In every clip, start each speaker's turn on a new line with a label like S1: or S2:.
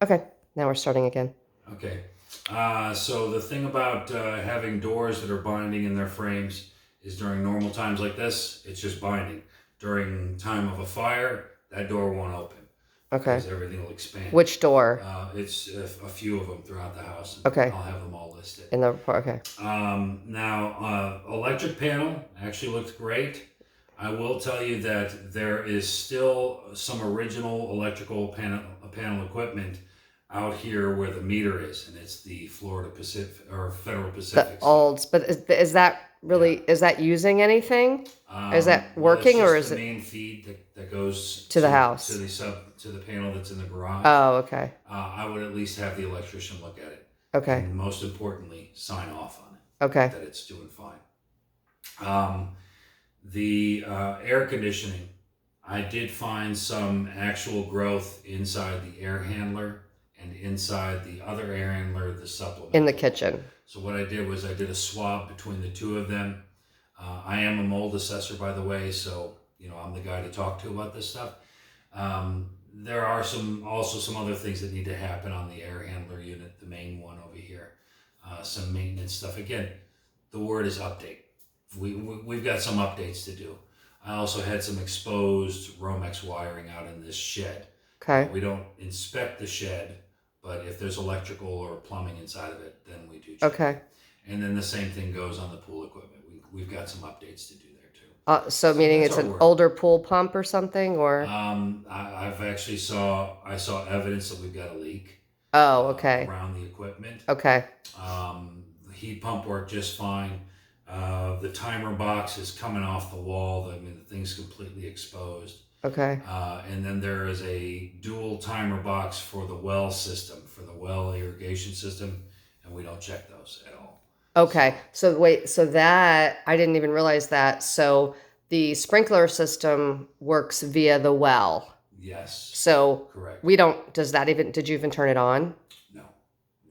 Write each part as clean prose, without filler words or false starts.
S1: Okay, now we're starting again.
S2: Okay. So the thing about having doors that are binding in their frames is during normal times like this, it's just binding. During time of a fire, that door won't open
S1: Okay.
S2: because everything will expand.
S1: Which door?
S2: It's a few of them throughout the house, and
S1: Okay.
S2: I'll have them all listed.
S1: In the report. Okay.
S2: Now, electric panel actually looked great. I will tell you that there is still some original electrical panel equipment out here where the meter is, and it's the Florida Pacific or Federal
S1: The
S2: Pacific stuff.
S1: olds, but is that
S2: Yeah.
S1: really, is that using anything? Is that
S2: Well, it's
S1: working or
S2: just the
S1: is it
S2: main feed that goes
S1: to the
S2: to
S1: house?
S2: the panel that's in the garage.
S1: Oh, okay.
S2: I would at least have the electrician look at it,
S1: Okay.
S2: and most importantly, sign off on it
S1: Okay.
S2: that it's doing fine. The air conditioning, I did find some actual growth inside the air handler and inside the other air handler, the
S1: In the
S2: supplemental one.
S1: kitchen.
S2: So what I did was I did a swab between the two of them. I am a mold assessor, by the way, so I'm the guy to talk to about this stuff. There are some other things that need to happen on the air handler unit, the main one over here. Some maintenance stuff. Again, the word is update. We've got some updates to do. I also had some exposed Romex wiring out in this shed.
S1: Okay.
S2: We don't inspect the shed, but if there's electrical or plumbing inside of it, then we do check.
S1: Okay.
S2: And then the same thing goes on the pool equipment. We've got some updates to do there too.
S1: So
S2: So
S1: meaning
S2: that's
S1: it's
S2: our
S1: an
S2: work.
S1: older pool pump or something, or?
S2: I've actually I saw evidence that we've got a leak
S1: Oh, okay.
S2: around the equipment.
S1: Okay.
S2: The heat pump worked just fine. The timer box is coming off the wall. I mean, the thing's completely exposed.
S1: Okay.
S2: And then there is a dual timer box for the well system, for the well irrigation system, and we don't check those at all.
S1: Okay. So wait, so that I didn't even realize that. So the sprinkler system works via the well.
S2: Yes,
S1: So
S2: correct.
S1: we don't, does that even, did you even turn it on?
S2: No,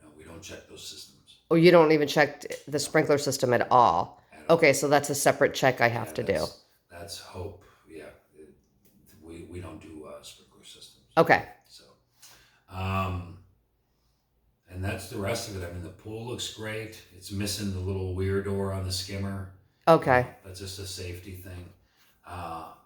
S2: no, we don't check those systems
S1: Or you don't even check the sprinkler system at all?
S2: at all.
S1: Okay, so that's a separate check I have to do.
S2: That's hope. Yeah, we don't do sprinkler systems.
S1: Okay.
S2: So, um, and that's the rest of it. I mean, the pool looks great. It's missing the little weir door on the skimmer.
S1: Okay.
S2: That's just a safety thing.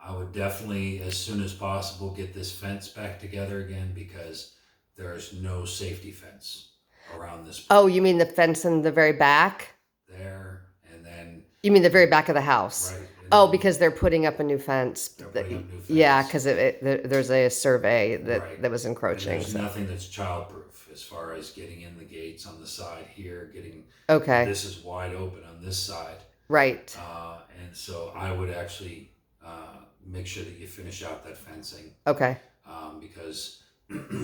S2: I would definitely, as soon as possible, get this fence back together again because there's no safety fence around this pool.
S1: Oh, you mean the fence in the very back?
S2: There, and then
S1: You mean the very back of the house?
S2: right.
S1: Oh, because they're putting up a new fence.
S2: They're putting up new fence.
S1: Yeah, because there's a survey that,
S2: Right.
S1: that was
S2: And
S1: encroaching.
S2: there's
S1: So.
S2: nothing that's childproof as far as getting in the gates on the side here,
S1: Okay.
S2: this is wide open on this side.
S1: Right.
S2: And so I would actually make sure that you finish out that fencing
S1: Okay.
S2: because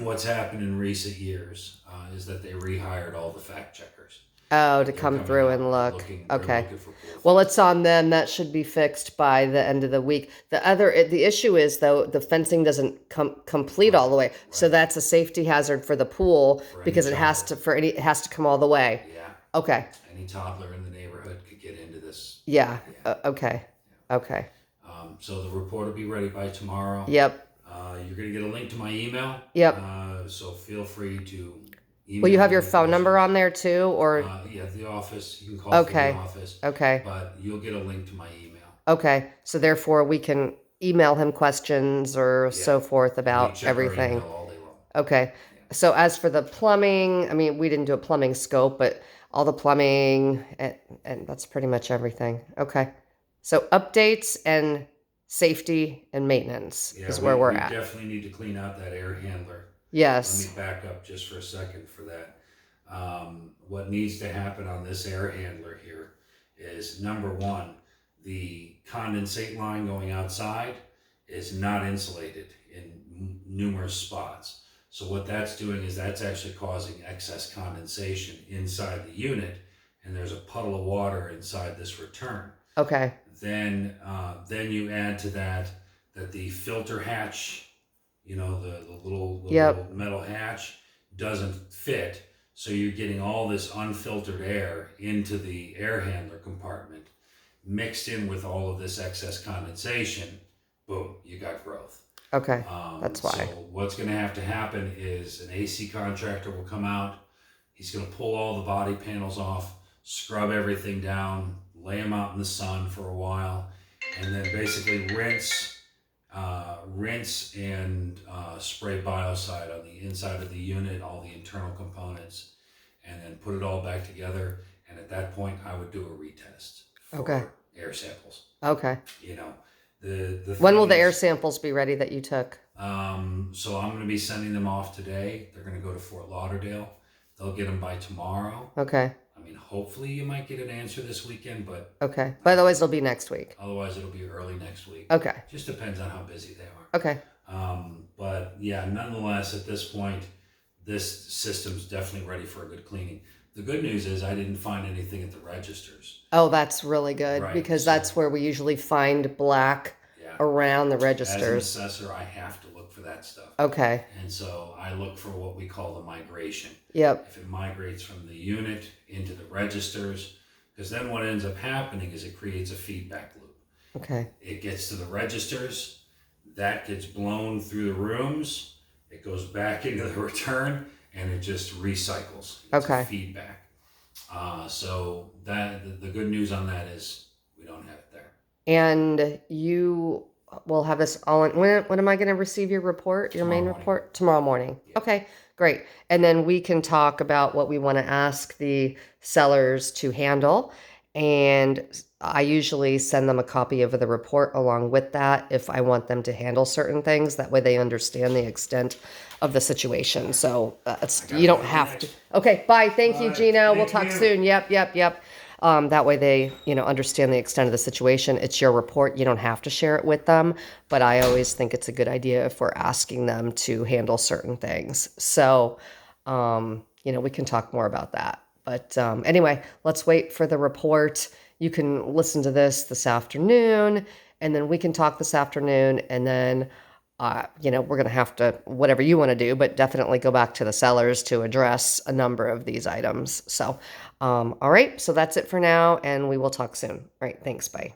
S2: what's happened in recent years is that they rehired all the fact checkers.
S1: Oh, to
S2: They're
S1: come
S2: coming
S1: through
S2: out
S1: and look.
S2: they're
S1: Okay.
S2: looking for pool
S1: Well,
S2: things.
S1: it's on them. That should be fixed by the end of the week. The issue is though, the fencing doesn't complete all the way. So
S2: Right.
S1: that's a safety hazard for the pool
S2: For any
S1: because it has
S2: child.
S1: it has to come all the way.
S2: Yeah,
S1: Okay.
S2: any toddler in the neighborhood could get into this.
S1: Yeah.
S2: Yeah.
S1: Okay. Okay.
S2: So the report will be ready by tomorrow.
S1: Yep.
S2: You're going to get a link to my email.
S1: Yep.
S2: So feel free to email
S1: Will you have
S2: me
S1: your
S2: any
S1: phone number
S2: questions.
S1: on there too, or?
S2: Yeah, the office. You can call from
S1: Okay.
S2: the office.
S1: Okay.
S2: But you'll get a link to my email.
S1: Okay. So therefore we can email him questions or
S2: Yeah.
S1: so forth
S2: We
S1: about
S2: check our
S1: everything.
S2: email all day long.
S1: Okay.
S2: Yeah.
S1: So as for the plumbing, I mean, we didn't do a plumbing scope, but all the plumbing and that's pretty much everything. Okay. So updates and safety and maintenance
S2: Yeah,
S1: is where we're
S2: we
S1: at.
S2: definitely need to clean out that air handler. Let
S1: Yes.
S2: me back up just for a second for that. What needs to happen on this air handler here is number one, the condensate line going outside is not insulated in numerous spots. So what that's doing is that's actually causing excess condensation inside the unit, and there's a puddle of water inside this return.
S1: Okay.
S2: Then you add to that the filter hatch, the little
S1: Yep.
S2: metal hatch doesn't fit, so you're getting all this unfiltered air into the air handler compartment, mixed in with all of this excess condensation. Boom, you got growth.
S1: Okay. That's
S2: So
S1: why.
S2: what's going to have to happen is an AC contractor will come out. He's going to pull all the body panels off, scrub everything down, lay them out in the sun for a while, and then basically rinse and spray biocide on the inside of the unit, all the internal components, and then put it all back together. And at that point, I would do a retest
S1: Okay.
S2: for air samples.
S1: Okay.
S2: You know, the
S1: When will
S2: thing
S1: the air
S2: is,
S1: samples be ready that you took?
S2: so I'm going to be sending them off today. They're going to go to Fort Lauderdale. They'll get them by tomorrow.
S1: Okay.
S2: I mean, hopefully you might get an answer this weekend, but
S1: Okay. But otherwise, it'll be next week.
S2: otherwise it'll be early next week.
S1: Okay.
S2: Just depends on how busy they are.
S1: Okay.
S2: But yeah, nonetheless, at this point, this system's definitely ready for a good cleaning. The good news is I didn't find anything at the registers.
S1: Oh, that's really good
S2: Right,
S1: because
S2: so-
S1: that's where we usually find black
S2: Yeah.
S1: around the
S2: As an
S1: registers.
S2: assessor, I have to look for that stuff.
S1: Okay.
S2: And so I look for what we call the migration.
S1: Yep.
S2: If it migrates from the unit into the registers, because then what ends up happening is it creates a feedback loop.
S1: Okay.
S2: It gets to the registers, that gets blown through the rooms, it goes back into the return, and it just recycles. It's
S1: Okay.
S2: a feedback. So that the good news on that is we don't have it there.
S1: And you will have this all in. When am I going to receive your report, your main
S2: Tomorrow morning.
S1: report? Tomorrow morning.
S2: Yeah.
S1: Okay, great. And then we can talk about what we want to ask the sellers to handle. And I usually send them a copy of the report along with that if I want them to handle certain things. That way they understand the extent of the situation. So you don't have to. Okay, bye. Thank you,
S2: All right,
S1: Gina. We'll
S2: thank
S1: talk
S2: you.
S1: soon. Yep. That way they, understand the extent of the situation. It's your report. You don't have to share it with them, but I always think it's a good idea if we're asking them to handle certain things. So, we can talk more about that. But anyway, let's wait for the report. You can listen to this afternoon, and then we can talk this afternoon, and then we're going to have to, whatever you want to do, but definitely go back to the sellers to address a number of these items. So, all right. So that's it for now, and we will talk soon. All right. Thanks. Bye.